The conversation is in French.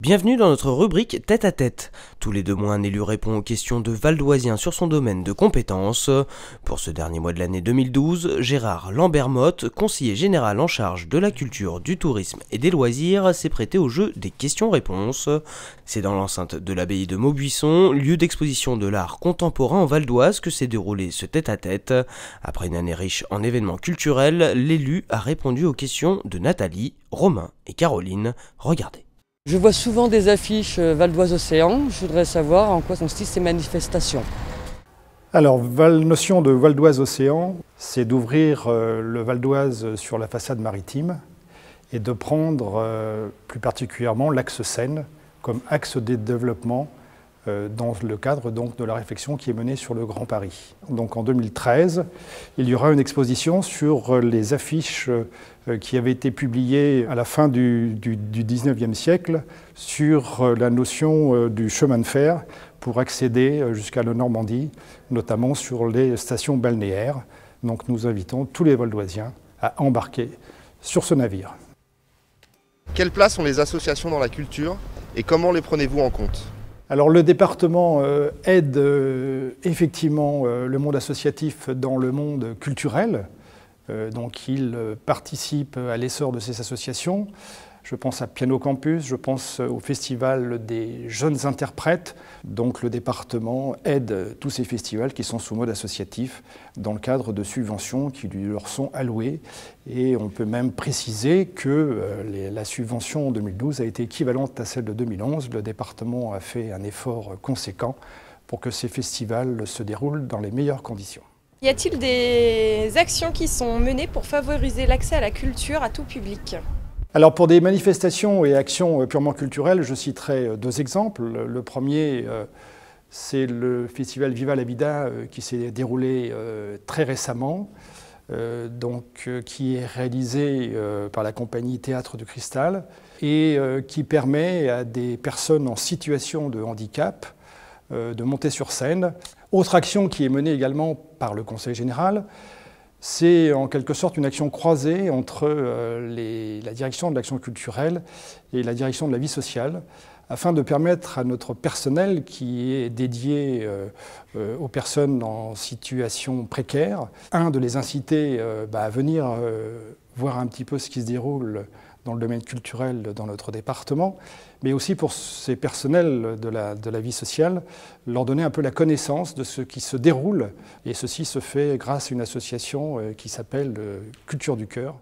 Bienvenue dans notre rubrique Tête à Tête. Tous les 2 mois, un élu répond aux questions de Valdoisien sur son domaine de compétences. Pour ce dernier mois de l'année 2012, Gérard Lambert-Motte, conseiller général en charge de la culture, du tourisme et des loisirs, s'est prêté au jeu des questions-réponses. C'est dans l'enceinte de l'abbaye de Maubuisson, lieu d'exposition de l'art contemporain en Val d'Oise, que s'est déroulé ce Tête à Tête. Après une année riche en événements culturels, l'élu a répondu aux questions de Nathalie, Romain et Caroline. Regardez. Je vois souvent des affiches Val d'Oise Océan. Je voudrais savoir en quoi consistent ces manifestations. Alors, la notion de Val d'Oise Océan, c'est d'ouvrir le Val d'Oise sur la façade maritime et de prendre plus particulièrement l'axe Seine comme axe de développement dans le cadre donc, de la réflexion qui est menée sur le Grand Paris. Donc en 2013, il y aura une exposition sur les affiches qui avaient été publiées à la fin du 19e siècle sur la notion du chemin de fer pour accéder jusqu'à la Normandie, notamment sur les stations balnéaires. Donc nous invitons tous les Valdoisiens à embarquer sur ce navire. Quelle place ont les associations dans la culture et comment les prenez-vous en compte ? Alors le département aide effectivement le monde associatif dans le monde culturel, donc il participe à l'essor de ces associations. Je pense à Piano Campus, je pense au Festival des jeunes interprètes. Donc le département aide tous ces festivals qui sont sous mode associatif dans le cadre de subventions qui leur sont allouées. Et on peut même préciser que la subvention en 2012 a été équivalente à celle de 2011. Le département a fait un effort conséquent pour que ces festivals se déroulent dans les meilleures conditions. Y a-t-il des actions qui sont menées pour favoriser l'accès à la culture à tout public ? Alors pour des manifestations et actions purement culturelles, je citerai 2 exemples. Le premier, c'est le festival Viva la Vida qui s'est déroulé très récemment, qui est réalisé par la compagnie Théâtre du Cristal et qui permet à des personnes en situation de handicap de monter sur scène. Autre action qui est menée également par le Conseil général, c'est en quelque sorte une action croisée entre la direction de l'action culturelle et la direction de la vie sociale, afin de permettre à notre personnel qui est dédié aux personnes en situation précaire, de les inciter à venir voir un petit peu ce qui se déroule dans le domaine culturel dans notre département, mais aussi pour ces personnels de la vie sociale, leur donner un peu la connaissance de ce qui se déroule. Et ceci se fait grâce à une association qui s'appelle Culture du Cœur.